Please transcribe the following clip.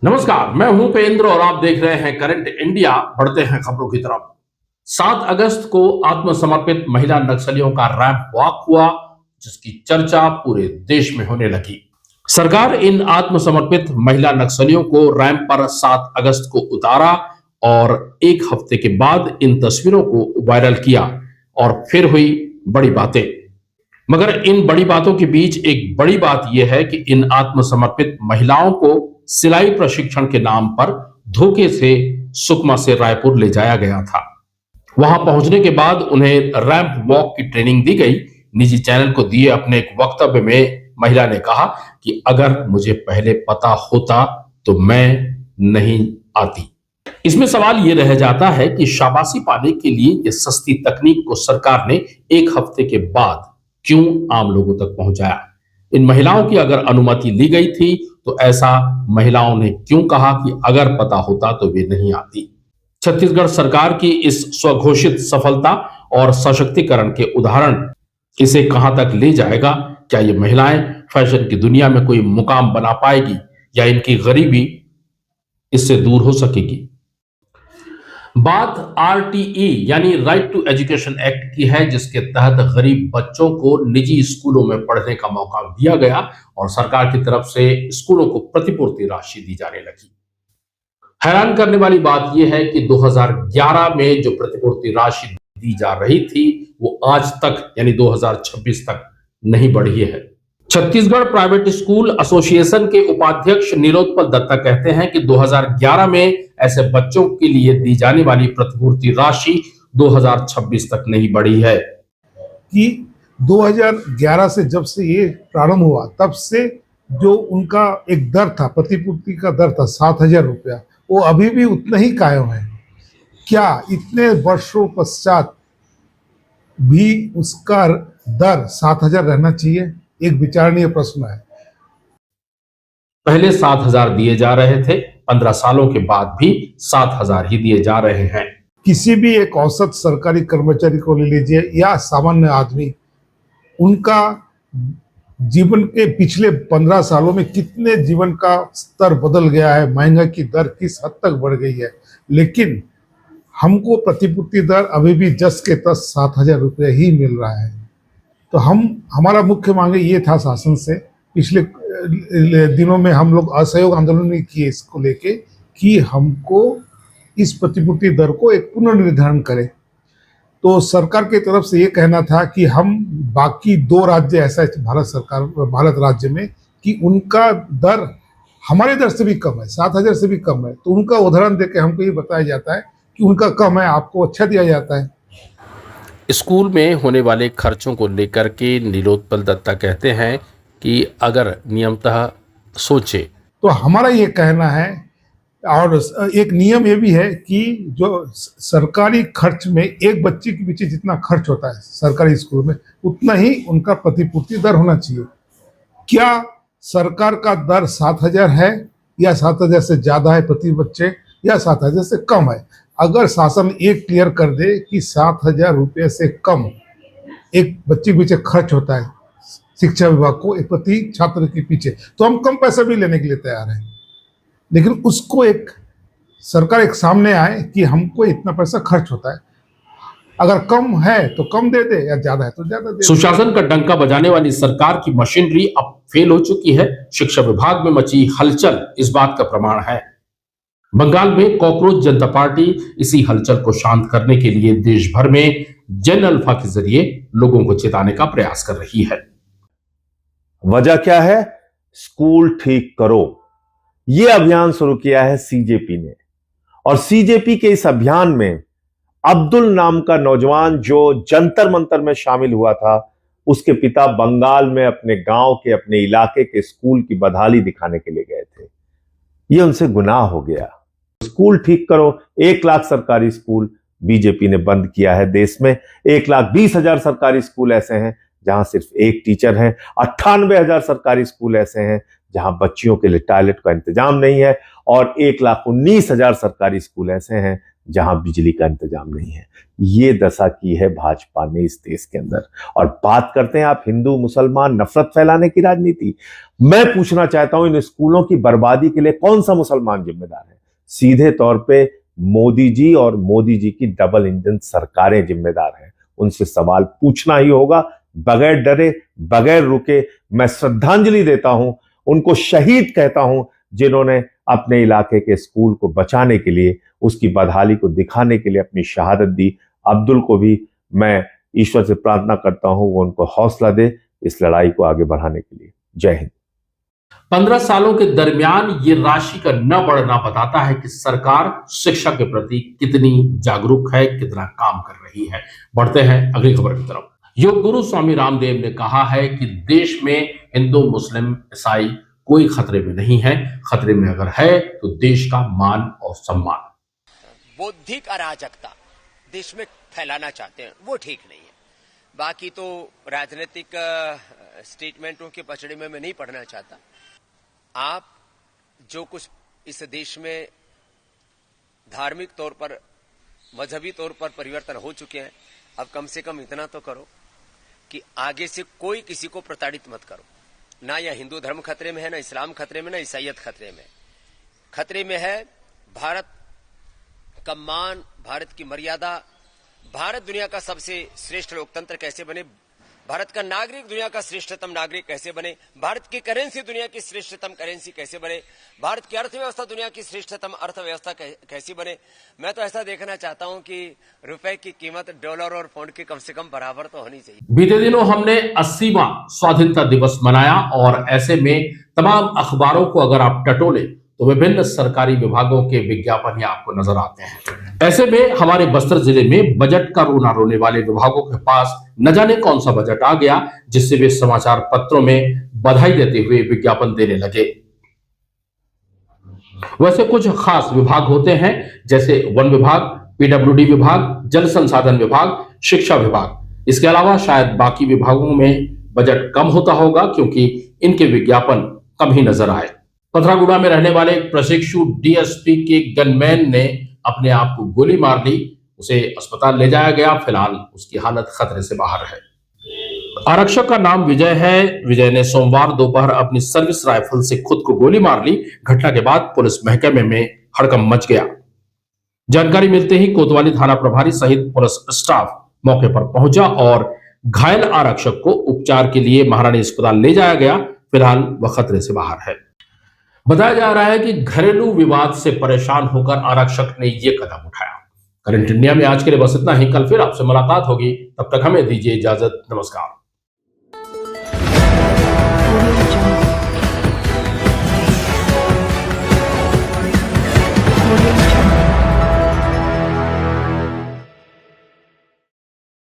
नमस्कार, मैं हूं पेंद्र और आप देख रहे हैं करंट इंडिया। बढ़ते हैं खबरों की तरफ। 7 अगस्त को आत्मसमर्पित महिला नक्सलियों का रैंप वॉक हुआ, जिसकी चर्चा पूरे देश में होने लगी। सरकार इन आत्मसमर्पित महिला नक्सलियों को रैंप पर 7 अगस्त को उतारा और एक हफ्ते के बाद इन तस्वीरों को वायरल किया और फिर हुई बड़ी बातें। मगर इन बड़ी बातों के बीच एक बड़ी बात यह है कि इन आत्मसमर्पित महिलाओं को सिलाई प्रशिक्षण के नाम पर धोखे से सुकमा से रायपुर ले जाया गया था। वहां पहुंचने के बाद उन्हें रैंप वॉक की ट्रेनिंग दी गई। निजी चैनल को दिए अपने एक वक्तव्य में महिला ने कहा कि अगर मुझे पहले पता होता तो मैं नहीं आती। इसमें सवाल यह रह जाता है कि शाबाशी पाने के लिए यह सस्ती तकनीक को सरकार ने एक हफ्ते के बाद क्यों आम लोगों तक पहुंचाया। इन महिलाओं की अगर अनुमति ली गई थी तो ऐसा महिलाओं ने क्यों कहा कि अगर पता होता तो वे नहीं आती। छत्तीसगढ़ सरकार की इस स्वघोषित सफलता और सशक्तिकरण के उदाहरण इसे कहां तक ले जाएगा? क्या ये महिलाएं फैशन की दुनिया में कोई मुकाम बना पाएगी या इनकी गरीबी इससे दूर हो सकेगी? बात RTE यानी राइट टू एजुकेशन एक्ट की है, जिसके तहत गरीब बच्चों को निजी स्कूलों में पढ़ने का मौका दिया गया और सरकार की तरफ से स्कूलों को प्रतिपूर्ति राशि दी जाने लगी। हैरान करने वाली बात यह है कि 2011 में जो प्रतिपूर्ति राशि दी जा रही थी वो आज तक यानी 2026 तक नहीं बढ़ी है। छत्तीसगढ़ प्राइवेट स्कूल एसोसिएशन के उपाध्यक्ष नीलोत्पल दत्ता कहते हैं कि 2011 में ऐसे बच्चों के लिए दी जाने वाली प्रतिपूर्ति राशि 2026 तक नहीं बढ़ी है। कि 2011 से जब से ये प्रारंभ हुआ तब से जो उनका एक दर था, प्रतिपूर्ति का दर था 7,000 रुपया, वो अभी भी उतना ही कायम है। क्या इतने वर्षों पश्चात भी उसका दर 7,000 रहना चाहिए? एक विचारणीय प्रश्न है। पहले 7,000 दिए जा रहे थे, 15 सालों के बाद भी 7,000 ही दिए जा रहे हैं। किसी भी एक औसत सरकारी कर्मचारी को ले लीजिए या सामान्य आदमी, उनका जीवन के पिछले 15 सालों में कितने जीवन का स्तर बदल गया है, महंगाई की दर किस हद तक बढ़ गई है, लेकिन हमको प्रतिपूर्ति दर अभी भी जस के तस 7,000 रुपये ही मिल रहा है। तो हमारा मुख्य मांग ये था शासन से, पिछले दिनों में हम लोग असहयोग आंदोलन भी किए इसको लेके कि हमको इस प्रतिपूर्ति दर को एक पुनर्निर्धारण करें। तो सरकार की तरफ से ये कहना था कि हम बाकी 2 राज्य ऐसा भारत राज्य में कि उनका दर हमारे दर से भी कम है, 7,000 से भी कम है, तो उनका उदाहरण देके हमको ये बताया जाता है कि उनका कम है, आपको अच्छा दिया जाता है। स्कूल में होने वाले खर्चों को लेकर के नीलोत्पल दत्ता कहते हैं कि अगर नियमतः सोचे तो हमारा ये कहना है, और एक नियम ये भी है कि जो सरकारी खर्च में एक बच्चे के पीछे जितना खर्च होता है सरकारी स्कूल में, उतना ही उनका प्रतिपूर्ति दर होना चाहिए। क्या सरकार का दर 7,000 है या 7,000 से ज़्यादा है प्रति बच्चे या 7,000 से कम है? अगर शासन एक क्लियर कर दे कि 7,000 रुपये से कम एक बच्चे के पीछे खर्च होता है शिक्षा विभाग को एक प्रति छात्र के पीछे, तो हम कम पैसा भी लेने के लिए तैयार हैं। लेकिन उसको एक सरकार एक सामने आए कि हमको इतना पैसा खर्च होता है, अगर कम है तो कम दे दे या ज्यादा है तो ज्यादा दे। सुशासन का डंका बजाने वाली सरकार की मशीनरी अब फेल हो चुकी है। शिक्षा विभाग में मची हलचल इस बात का प्रमाण है। बंगाल में कॉकरोच जनता पार्टी इसी हलचल को शांत करने के लिए देश भर में जन अल्फा के जरिए लोगों को चेताने का प्रयास कर रही है। वजह क्या है? स्कूल ठीक करो, यह अभियान शुरू किया है CJP ने। और CJP के इस अभियान में अब्दुल नाम का नौजवान जो जंतर मंतर में शामिल हुआ था, उसके पिता बंगाल में अपने गांव के अपने इलाके के स्कूल की बदहाली दिखाने के लिए गए थे। यह उनसे गुनाह हो गया। स्कूल ठीक करो। 1 लाख सरकारी स्कूल बीजेपी ने बंद किया है देश में। 1,20,000 सरकारी स्कूल ऐसे हैं जहां सिर्फ एक टीचर है। 98,000 सरकारी स्कूल ऐसे हैं जहां बच्चियों के लिए टॉयलेट का इंतजाम नहीं है, और 1,19,000 सरकारी स्कूल ऐसे हैं जहां बिजली का इंतजाम नहीं है। ये दशा की है भाजपा ने इस देश के अंदर। और बात करते हैं आप हिंदू मुसलमान नफरत फैलाने की राजनीति। मैं पूछना चाहता हूं, इन स्कूलों की बर्बादी के लिए कौन सा मुसलमान जिम्मेदार है? सीधे तौर पे मोदी जी और मोदी जी की डबल इंजन सरकारें जिम्मेदार हैं। उनसे सवाल पूछना ही होगा, बगैर डरे, बगैर रुके। मैं श्रद्धांजलि देता हूं, उनको शहीद कहता हूं, जिन्होंने अपने इलाके के स्कूल को बचाने के लिए, उसकी बदहाली को दिखाने के लिए अपनी शहादत दी। अब्दुल को भी मैं ईश्वर से प्रार्थना करता हूं, वो उनको हौसला दे इस लड़ाई को आगे बढ़ाने के लिए। जय हिंद। 15 सालों के दरमियान ये राशि का न बढ़ना बताता है कि सरकार शिक्षा के प्रति कितनी जागरूक है, कितना काम कर रही है। बढ़ते हैं अगली खबर की तरफ। योग गुरु स्वामी रामदेव ने कहा है कि देश में हिंदू, मुस्लिम, ईसाई कोई खतरे में नहीं है। खतरे में अगर है तो देश का मान और सम्मान। बौद्धिक अराजकता देश में फैलाना चाहते हैं, वो ठीक नहीं है। बाकी तो राजनीतिक स्टेटमेंटों के पचड़े में मैं नहीं पढ़ना चाहता। आप जो कुछ इस देश में धार्मिक तौर पर, मजहबी तौर पर परिवर्तन हो चुके हैं, अब कम से कम इतना तो करो कि आगे से कोई किसी को प्रताड़ित मत करो। ना यह हिंदू धर्म खतरे में है, ना इस्लाम खतरे में, ना ईसाइयत खतरे में। खतरे में है भारत का मान, भारत की मर्यादा, भारत दुनिया का सबसे श्रेष्ठ लोकतंत्र कैसे बने, भारत का नागरिक दुनिया का श्रेष्ठतम नागरिक कैसे बने, भारत की करेंसी दुनिया की श्रेष्ठतम करेंसी कैसे बने, भारत की अर्थव्यवस्था दुनिया की श्रेष्ठतम अर्थव्यवस्था कैसी बने। मैं तो ऐसा देखना चाहता हूं कि रुपए की कीमत डॉलर और पाउंड की कम से कम बराबर तो होनी चाहिए। बीते दिनों हमने 80वां स्वाधीनता दिवस मनाया और ऐसे में तमाम अखबारों को अगर आप टटोले तो विभिन्न सरकारी विभागों के विज्ञापन ही आपको नजर आते हैं। ऐसे में हमारे बस्तर जिले में बजट का रोना रोने वाले विभागों के पास न जाने कौन सा बजट आ गया, जिससे वे समाचार पत्रों में बधाई देते हुए विज्ञापन देने लगे। वैसे कुछ खास विभाग होते हैं, जैसे वन विभाग, पीडब्ल्यूडी विभाग, जल संसाधन विभाग, शिक्षा विभाग। इसके अलावा शायद बाकी विभागों में बजट कम होता होगा क्योंकि इनके विज्ञापन कम ही नजर आए। पथरागुड़ा में रहने वाले एक प्रशिक्षु डीएसपी के गनमैन ने अपने आप को गोली मार ली। उसे अस्पताल ले जाया गया। फिलहाल उसकी हालत खतरे से बाहर है। आरक्षक का नाम विजय है। विजय ने सोमवार दोपहर अपनी सर्विस राइफल से खुद को गोली मार ली। घटना के बाद पुलिस महकमे में हड़कंप मच गया। जानकारी मिलते ही कोतवाली थाना प्रभारी सहित पुलिस स्टाफ मौके पर पहुंचा और घायल आरक्षक को उपचार के लिए महारानी अस्पताल ले जाया गया। फिलहाल वह खतरे से बाहर है। बताया जा रहा है कि घरेलू विवाद से परेशान होकर आरक्षक ने यह कदम उठाया। करंट इंडिया में आज के लिए बस इतना ही। कल फिर आपसे मुलाकात होगी, तब तक हमें दीजिए इजाजत। नमस्कार।